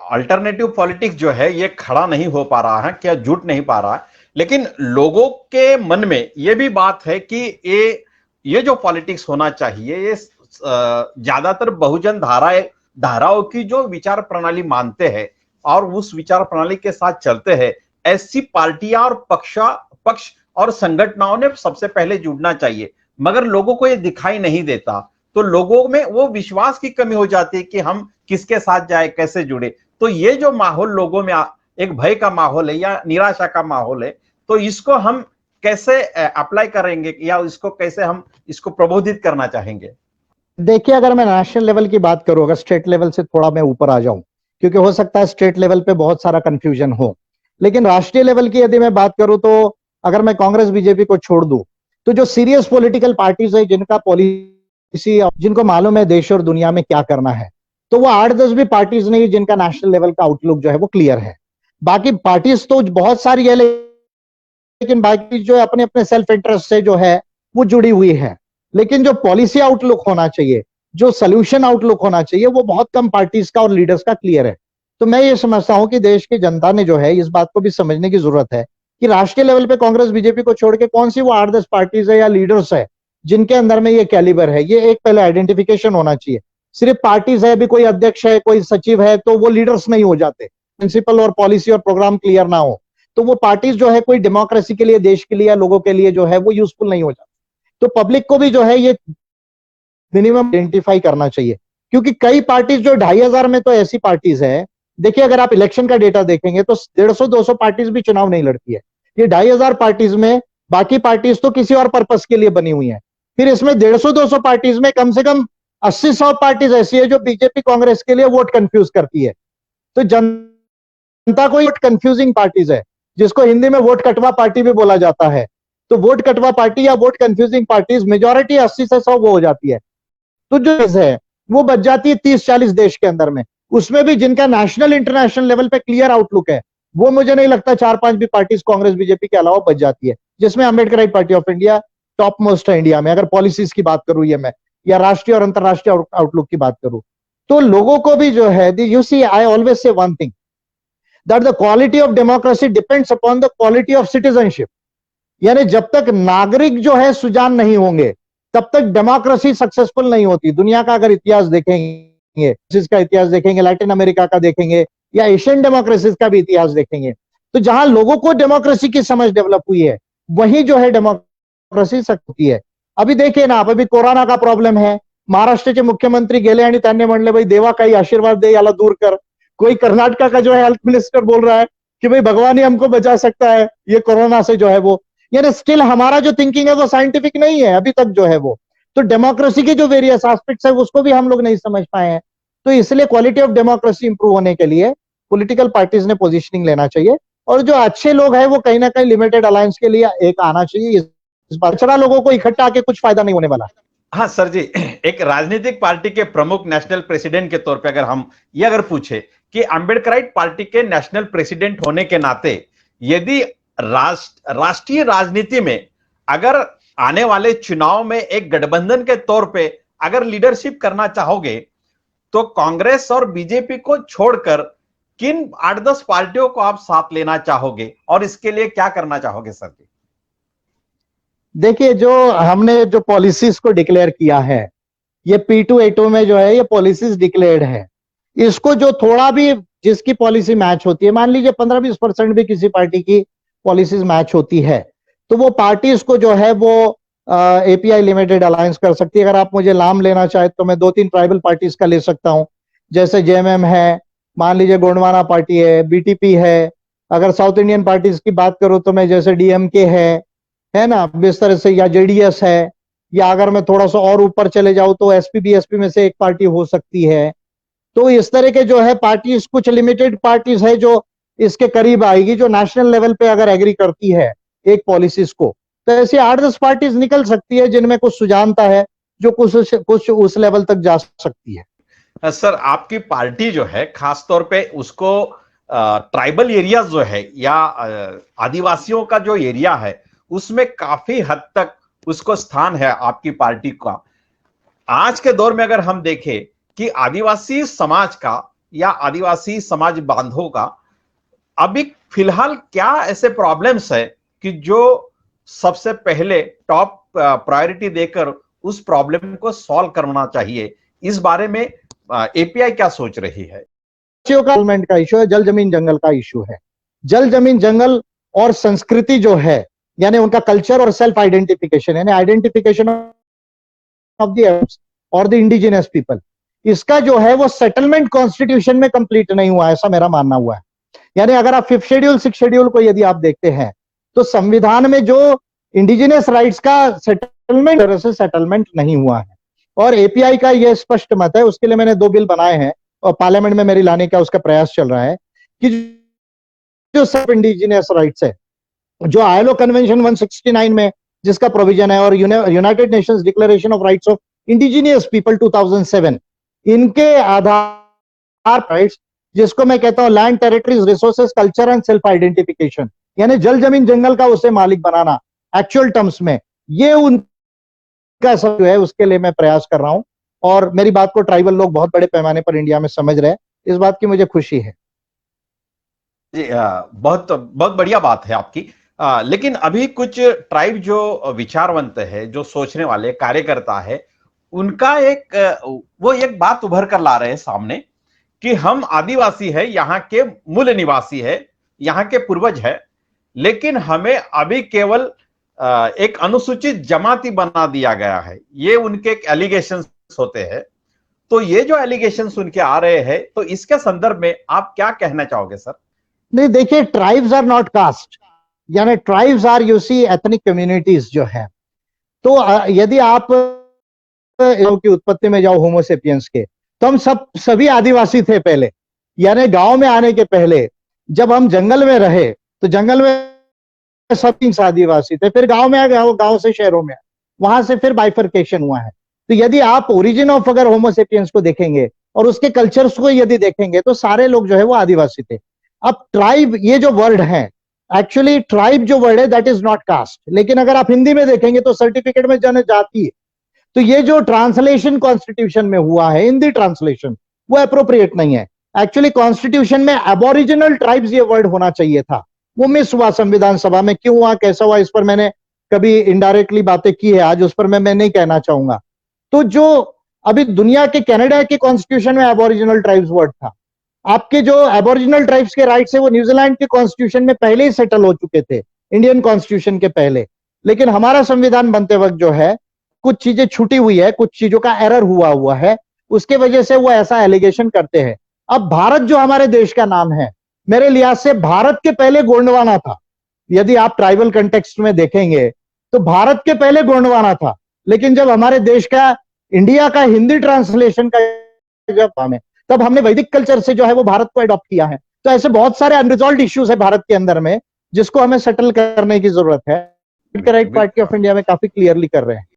Alternative politics जो है ये खड़ा नहीं हो पा रहा है, क्या जुट नहीं पा रहा है। लेकिन लोगों के मन में ये भी बात है कि ये जो पॉलिटिक्स होना चाहिए ये ज्यादातर बहुजन धाराओं की जो विचार प्रणाली मानते हैं और उस विचार प्रणाली के साथ चलते हैं, ऐसी पार्टियां और पक्ष और संगठनों ने सबसे पहले जुड़ना चाहिए। मगर लोगों को ये दिखाई नहीं देता, तो लोगों में वो विश्वास की कमी हो जाती है कि हम किसके साथ जाए, कैसे जुड़े। तो ये जो माहौल लोगों में एक भय का माहौल है या निराशा का माहौल है, तो इसको हम कैसे अप्लाई करेंगे या इसको कैसे हम इसको प्रबोधित करना चाहेंगे? देखिए, अगर मैं नेशनल लेवल की बात करूं, अगर स्टेट लेवल से थोड़ा मैं ऊपर आ जाऊं, क्योंकि हो सकता है स्टेट लेवल पे बहुत सारा कंफ्यूजन हो, लेकिन राष्ट्रीय लेवल की यदि मैं बात करूं तो अगर मैं कांग्रेस बीजेपी को छोड़ दूं, तो जो सीरियस पॉलिटिकल पार्टीज है जिनका पॉलिसी, जिनको मालूम है देश और दुनिया में क्या करना है, तो वो 8-10 भी पार्टीज नहीं जिनका नेशनल लेवल का आउटलुक जो है वो क्लियर है। बाकी पार्टीज तो बहुत सारी है, लेकिन बाकी जो है अपने अपने सेल्फ इंटरेस्ट से जो है वो जुड़ी हुई है। लेकिन जो पॉलिसी आउटलुक होना चाहिए, जो सोल्यूशन आउटलुक होना चाहिए, वो बहुत कम पार्टीज का और लीडर्स का क्लियर है। तो मैं ये समझता हूं कि देश की जनता ने जो है इस बात को भी समझने की जरूरत है कि राष्ट्रीय लेवल पे कांग्रेस बीजेपी को छोड़ के कौन सी वो 8-10 पार्टीज है या लीडर्स है जिनके अंदर में ये कैलिबर है। ये एक पहले आइडेंटिफिकेशन होना चाहिए। सिर्फ पार्टीज है, अभी कोई अध्यक्ष है, कोई सचिव है, तो वो लीडर्स नहीं हो जाते। प्रिंसिपल और पॉलिसी और प्रोग्राम क्लियर ना हो तो वो पार्टीज जो है कोई डेमोक्रेसी के लिए, देश के लिए या लोगों के लिए जो है वो यूजफुल नहीं हो जाती। तो पब्लिक को भी जो है ये मिनिमम आइडेंटिफाई करना चाहिए, क्योंकि कई पार्टीज जो 2,500 में तो ऐसी पार्टीज है, देखिए अगर आप इलेक्शन का डेटा देखेंगे तो 150-200 पार्टीज भी चुनाव नहीं लड़ती है। ये 2,500 पार्टीज में बाकी पार्टीज तो किसी और पर्पस के लिए बनी हुई है। फिर इसमें 150-200 पार्टीज में कम से कम 80-100 पार्टीज ऐसी है जो बीजेपी कांग्रेस के लिए वोट कंफ्यूज करती है। तो जनता को वोट कंफ्यूजिंग पार्टीज है, जिसको हिंदी में वोट कटवा पार्टी भी बोला जाता है। तो वोट कटवा पार्टी या वोट कंफ्यूजिंग पार्टीज मेजॉरिटी 80 से 100 वो हो जाती है। तो जो है वो बच जाती है 30-40 देश के अंदर में। उसमें भी जिनका नेशनल इंटरनेशनल लेवल पे क्लियर आउटलुक है, वो मुझे नहीं लगता 4-5 भी पार्टीज कांग्रेस बीजेपी के अलावा बच जाती है, जिसमें Ambedkarite party of India top most है इंडिया में। अगर पॉलिसीज की बात करूं ये मैं, या राष्ट्रीय और अंतरराष्ट्रीय आउटलुक की बात करूं, तो लोगों को भी जो है, you see I always say one thing, that the quality of democracy depends upon the quality of citizenship। यानी जब तक नागरिक जो है सुजान नहीं होंगे तब तक डेमोक्रेसी सक्सेसफुल नहीं होती। दुनिया का अगर इतिहास देखेंगे, जिसका इतिहास देखेंगे, लैटिन अमेरिका का देखेंगे या एशियन डेमोक्रेसीज का भी इतिहास देखेंगे, तो जहां लोगों को डेमोक्रेसी की समझ डेवलप हुई है वहीं जो है डेमोक्रेसी होती है। अभी देखिए ना, अभी कोरोना का प्रॉब्लम है, महाराष्ट्र मुख्यमंत्री गेले आणि त्यांनी म्हणले भाई देवा काही आशीर्वाद दे याला दूर कर। कोई कर्नाटका का जो है हेल्थ मिनिस्टर बोल रहा है कि भाई भगवान ही हमको बचा सकता है ये कोरोना से जो है वो। यानी स्टिल हमारा जो थिंकिंग है वो साइंटिफिक नहीं है अभी तक जो है वो। तो डेमोक्रेसी के जो वेरियस एस्पेक्ट्स है उसको भी हम लोग नहीं समझ पाए हैं। तो इसलिए क्वालिटी ऑफ डेमोक्रेसी इंप्रूव होने के लिए पॉलिटिकल पार्टीज ने पोजीशनिंग लेना चाहिए, और जो अच्छे लोग हैं वो कहीं ना कहीं लिमिटेड अलायंस के लिए एक आना चाहिए। इस बार छड़ा लोगों को इकट्ठा आके कुछ फायदा नहीं होने वाला। हाँ सर जी, एक राजनीतिक पार्टी के प्रमुख नेशनल प्रेसिडेंट के तौर पे अगर हम ये अगर पूछे कि अम्बेडकराइट पार्टी के नेशनल प्रेसिडेंट होने के नाते यदि राष्ट्रीय राजनीति में अगर आने वाले चुनाव में एक गठबंधन के तौर पे अगर लीडरशिप करना चाहोगे, तो कांग्रेस और बीजेपी को छोड़कर किन 8-10 पार्टियों को आप साथ लेना चाहोगे और इसके लिए क्या करना चाहोगे सर जी? देखिए, जो हमने जो पॉलिसीज को डिक्लेयर किया है, ये P2A2 में जो है ये पॉलिसीज डिक्लेयर्ड है। इसको जो थोड़ा भी जिसकी पॉलिसी मैच होती है, मान लीजिए 15-20% भी किसी पार्टी की पॉलिसीज मैच होती है, तो वो पार्टी इसको जो है वो API लिमिटेड अलायंस कर सकती है। अगर आप मुझे नाम लेना चाहे तो मैं 2-3 ट्राइबल पार्टीज का ले सकता हूं, जैसे JMM है, मान लीजिए गोंडवाना पार्टी है, BTP है। अगर साउथ इंडियन पार्टीज की बात करूं तो मैं जैसे DMK है ना, इस तरह से, या JDS है, या अगर मैं थोड़ा सा और ऊपर चले जाऊं तो SP BSP में से एक पार्टी हो सकती है। तो इस तरह के जो है पार्टीज, कुछ लिमिटेड पार्टीज है जो इसके करीब आएगी, जो नेशनल लेवल पे अगर एग्री करती है एक पॉलिसीज को, तो ऐसी 8-10 पार्टीज निकल सकती है जिनमें कुछ सुजानता है, जो कुछ उस लेवल तक जा सकती है। सर, आपकी पार्टी जो है खासतौर पे उसको ट्राइबल एरियाज जो है या आदिवासियों का जो एरिया है उसमें काफी हद तक उसको स्थान है आपकी पार्टी का। आज के दौर में अगर हम देखें कि आदिवासी समाज का या आदिवासी समाज बांधवों का अभी फिलहाल क्या ऐसे प्रॉब्लम्स है कि जो सबसे पहले टॉप प्रायोरिटी देकर उस प्रॉब्लम को सॉल्व करना चाहिए? इस बारे में एपीआई क्या सोच रही है? डेवलपमेंट का इशू है, जल जमीन जंगल का इशू है। जल जमीन जंगल और संस्कृति जो है, यानी उनका कल्चर और सेल्फ आइडेंटिफिकेशन, यानी आइडेंटिफिकेशन ऑफ द और द इंडिजिनस पीपल, इसका जो है वो सेटलमेंट कॉन्स्टिट्यूशन में कंप्लीट नहीं हुआ है, ऐसा मेरा मानना हुआ है। यानी अगर आप 5th शेड्यूल 6th शेड्यूल को यदि आप देखते हैं तो संविधान में जो इंडिजिनस राइट्स का सेटलमेंट, तरह से सेटलमेंट नहीं हुआ है। और एपीआई का यह स्पष्ट मत है, उसके लिए मैंने 2 बिल बनाए हैं और पार्लियामेंट में मेरी लाने का उसका प्रयास चल रहा है कि जो सब इंडिजिनस राइट्स है, जो आईएलओ कन्वेंशन 169 में जिसका प्रोविजन है और United Nations declaration of rights of indigenous people 2007, इनके आधार राइट्स, जिसको मैं कहता हूं land, territories, resources, culture and self identification, यानी जल जमीन जंगल का उसे मालिक बनाना एक्चुअल टर्म्स में, ये उनका सब जो है उसके लिए मैं प्रयास कर रहा हूं। और मेरी बात को ट्राइबल लोग बहुत बड़े पैमाने पर इंडिया में समझ रहे हैं, इस बात की मुझे खुशी है। जी, बहुत बहुत बढ़िया बात है आपकी। लेकिन अभी कुछ ट्राइब जो विचारवंत है, जो सोचने वाले कार्यकर्ता है, उनका वो एक बात उभर कर ला रहे हैं सामने कि हम आदिवासी है, यहाँ के मूल निवासी है, यहाँ के पूर्वज है, लेकिन हमें अभी केवल एक अनुसूचित जमाती बना दिया गया है। ये उनके एलिगेशंस होते हैं। तो ये जो एलिगेशंस उनके आ रहे हैं, तो इसके संदर्भ में आप क्या कहना चाहोगे सर? नहीं, देखिए, ट्राइब्स आर नॉट कास्ट, यानी tribes are you see ethnic communities जो है। तो यदि आप की उत्पत्ति में जाओ होमोसेपियंस के, तो हम सभी आदिवासी थे पहले, यानी गांव में आने के पहले जब हम जंगल में रहे तो जंगल में सब आदिवासी थे, फिर गांव में आ गए, गांव से शहरों में, वहां से फिर बाइफर्केशन हुआ है। तो यदि आप ओरिजिन ऑफ अगर होमोसेपियंस को देखेंगे और उसके कल्चर्स को यदि देखेंगे तो सारे लोग जो है वो आदिवासी थे। अब ट्राइब ये जो वर्ड है, एक्चुअली ट्राइब जो वर्ड है दैट इज नॉट कास्ट, लेकिन अगर आप हिंदी में देखेंगे तो सर्टिफिकेट में जनजाति है। तो ये जो ट्रांसलेशन कॉन्स्टिट्यूशन में हुआ है, हिंदी ट्रांसलेशन, वो अप्रोप्रिएट नहीं है। एक्चुअली कॉन्स्टिट्यूशन में एबोरिजिनल ट्राइब्स ये वर्ड होना चाहिए था, वो मिस हुआ संविधान सभा में। क्यों हुआ, कैसा हुआ, इस पर मैंने कभी इनडायरेक्टली बातें की है, आज उस पर मैं नहीं कहना चाहूंगा। तो जो अभी दुनिया के कनाडा के कॉन्स्टिट्यूशन में एबोरिजिनल ट्राइब्स वर्ड था, आपके जो एबोरिजिनल ट्राइब्स के राइट्स है वो न्यूजीलैंड के कॉन्स्टिट्यूशन में पहले ही सेटल हो चुके थे, इंडियन कॉन्स्टिट्यूशन के पहले। लेकिन हमारा संविधान बनते वक्त जो है कुछ चीजें छूटी हुई है, कुछ चीजों का एरर हुआ है, उसके वजह से वो ऐसा एलिगेशन करते हैं। अब भारत जो हमारे देश का नाम है, मेरे लिहाज से भारत के पहले गोंडवाना था। यदि आप ट्राइबल कंटेक्स्ट में देखेंगे तो भारत के पहले गोंडवाना था, लेकिन जब हमारे देश का, इंडिया का हिंदी ट्रांसलेशन का जब हमें, तब हमने वैदिक कल्चर से जो है वो भारत को अडॉप्ट किया है। तो ऐसे बहुत सारे अनरिजॉल्व्ड इश्यूज है भारत के अंदर में, जिसको हमें सेटल करने की जरूरत है। राइट पार्टी ऑफ इंडिया में काफी क्लियरली कर रहे हैं।